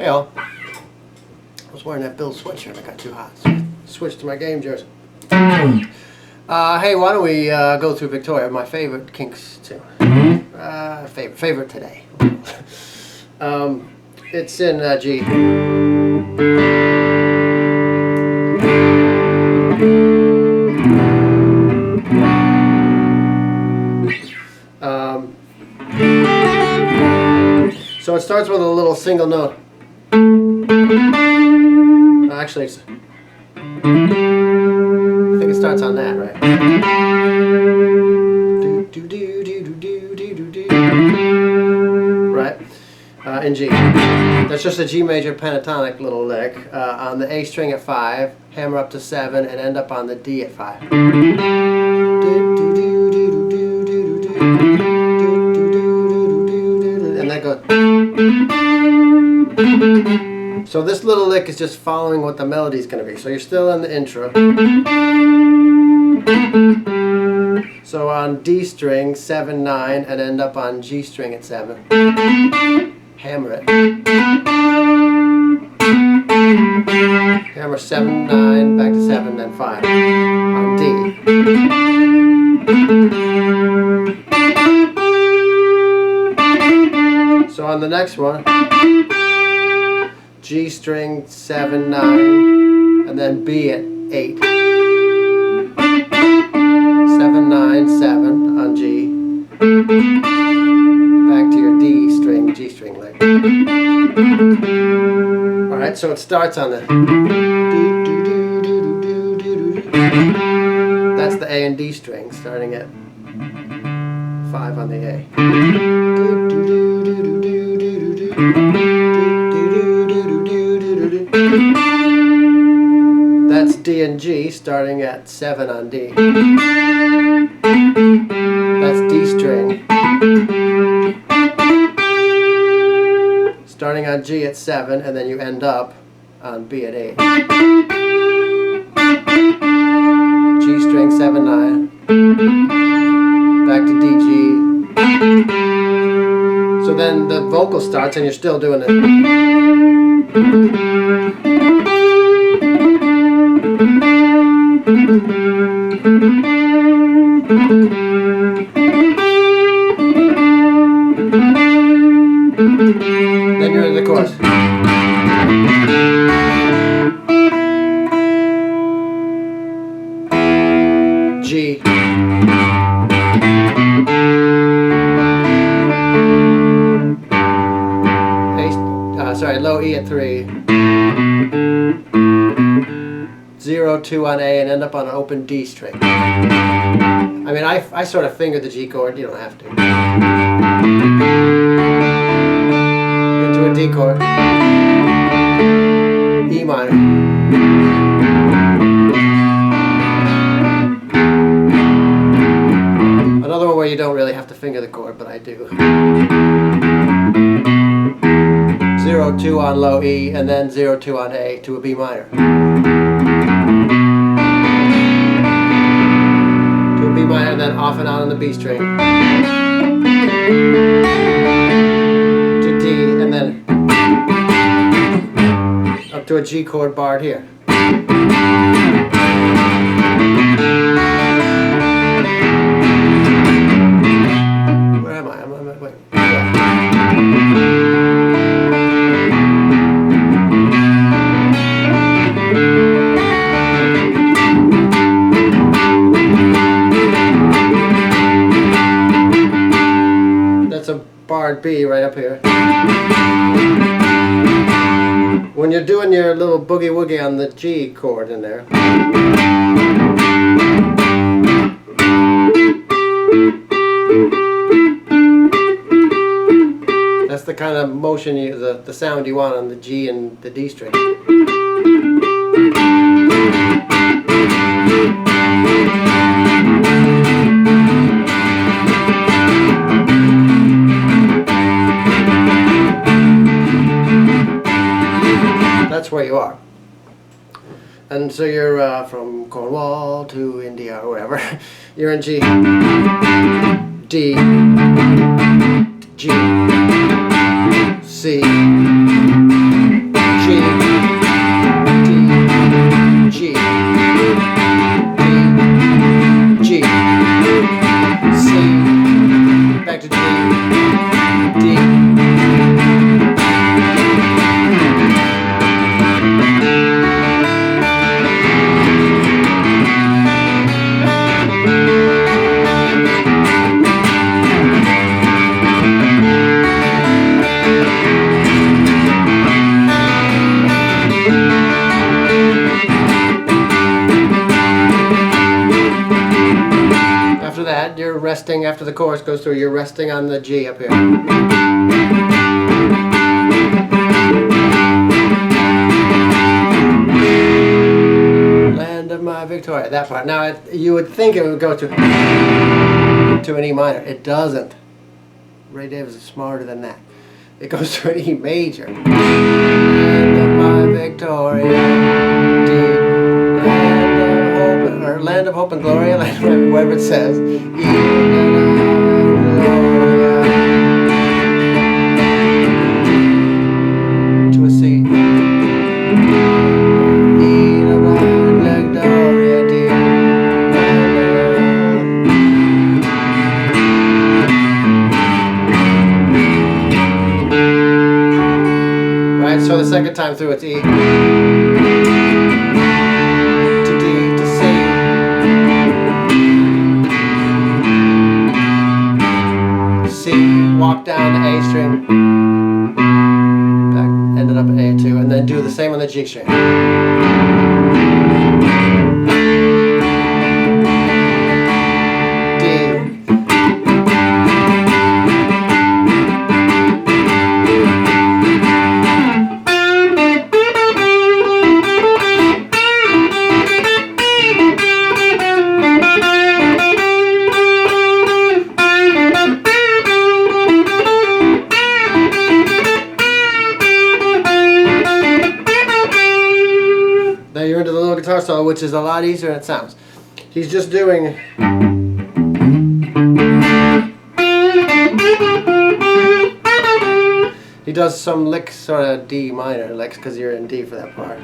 Hey all. I was wearing that Bill sweatshirt. I got too hot. So I switched to my game jersey. Hey, why don't we go through Victoria, my favorite Kinks tune. Favorite today. It's in G. So it starts with a little single note. Actually, I think it starts on that, right? Right? In G. That's just a G major pentatonic little lick. On the A string at 5, hammer up to 7, and end up on the D at 5. And that goes. So this little lick is just following what the melody is going to be. So you're still in the intro. So on D string, 7, 9, and end up on G string at 7. Hammer it. Hammer 7, 9, back to 7, then 5. On D. So on the next one, G string 7, 9, and then B at 8. 7, 9, 7 on G. Back to your D string, G string lick. Alright, so it starts on the. That's the A and D string, starting at 5 on the A. That's D and G, starting at 7 on D. That's D string. Starting on G at 7, and then you end up on B at 8. G string 7, 9. Back to D, G. So then the vocal starts, and you're still doing it. Then you're in the chorus. G. Low E at 3. 0, 2 on A, and end up on an open D string. I mean, I sort of finger the G chord. You don't have to. Into a D chord. E minor. Another one where you don't really have to finger the chord, but I do. 0, 2 on low E, and then 0, 2 on A to a B minor. To a B minor, and then off and on the B string. To D, and then up to a G chord barred here. Where am I? Wait. Barred B right up here. When you're doing your little boogie woogie on the G chord in there, that's the kind of motion the sound you want on the G and the D string. That's where you are. And so you're from Cornwall to India or wherever. You're in G, D, G, C, resting after the chorus goes through. You're resting on the G up here. Land of my Victoria. That part. Now you would think it would go to an E minor. It doesn't. Ray Davies is smarter than that. It goes to an E major. Land of my Victoria, D, Land of Hope and Glory, whatever it says. E, to a C. E, Victoria, D. Right, so the second time through it's E. Walk down the A string, back, ended up at A2, and then do the same on the G string. D. Now you're into the little guitar solo, which is a lot easier than it sounds. He's just doing. He does some licks, sort of D minor licks, because you're in D for that part.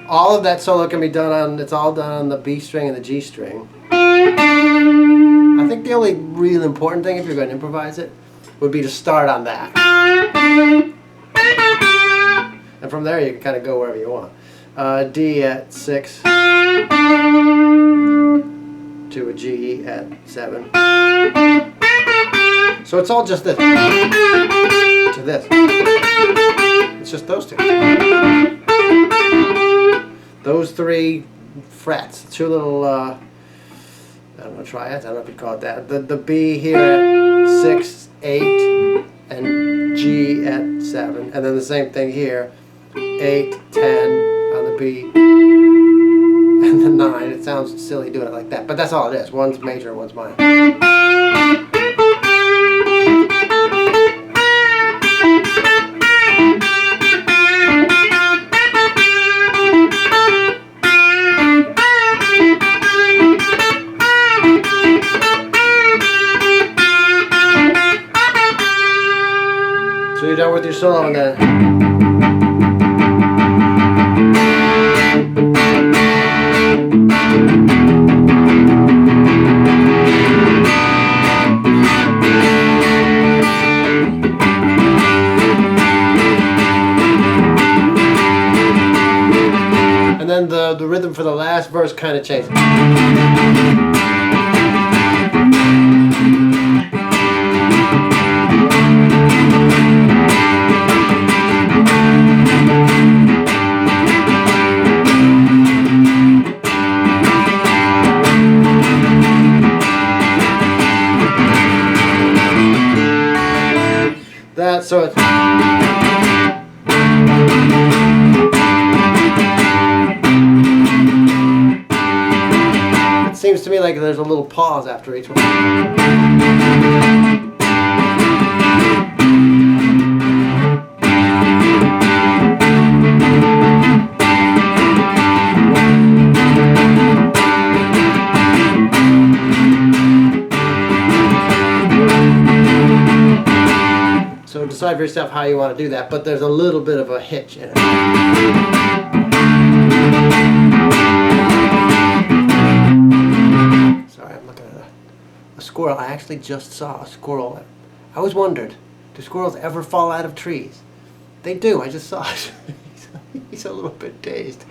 All of that solo can be done on, it's all done on the B string and the G string. I think the only real important thing, if you're going to improvise it, would be to start on that. And from there you can kind of go wherever you want. D at 6 to a G at 7. So it's all just this to this. It's just those two. Those three frets. Two little, I don't know, triads. I don't know if you'd call it that. The B here at 6, 8, and G at 7. And then the same thing here. 8, 10 on the B, and the 9. It sounds silly doing it like that, but that's all it is. One's major, one's minor. So you're done with your solo and then. And then the rhythm for the last verse kind of changes. That, so it's. It seems to me like there's a little pause after each one. So decide for yourself how you want to do that, but there's a little bit of a hitch in it. Sorry, I'm looking at a squirrel. I actually just saw a squirrel. I always wondered, do squirrels ever fall out of trees? They do, I just saw it. He's a little bit dazed.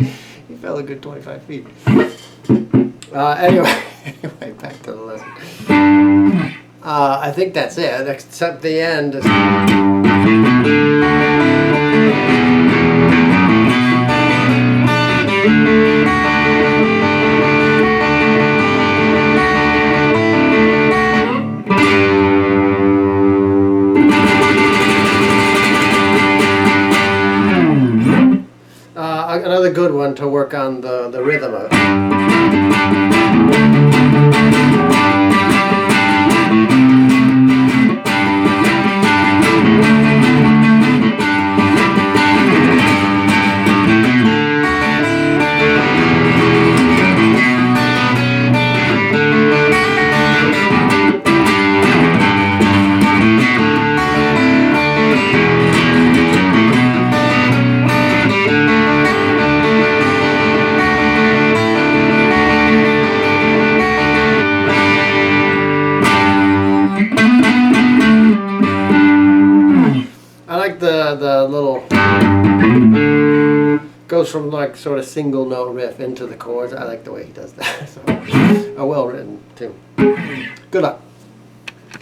He fell a good 25 feet. Anyway, back to the lesson. I think that's it, except the end. another good one to work on the rhythm of. I like the little, goes from like sort of single note riff into the chords. I like the way he does that. So, well written too. Good luck.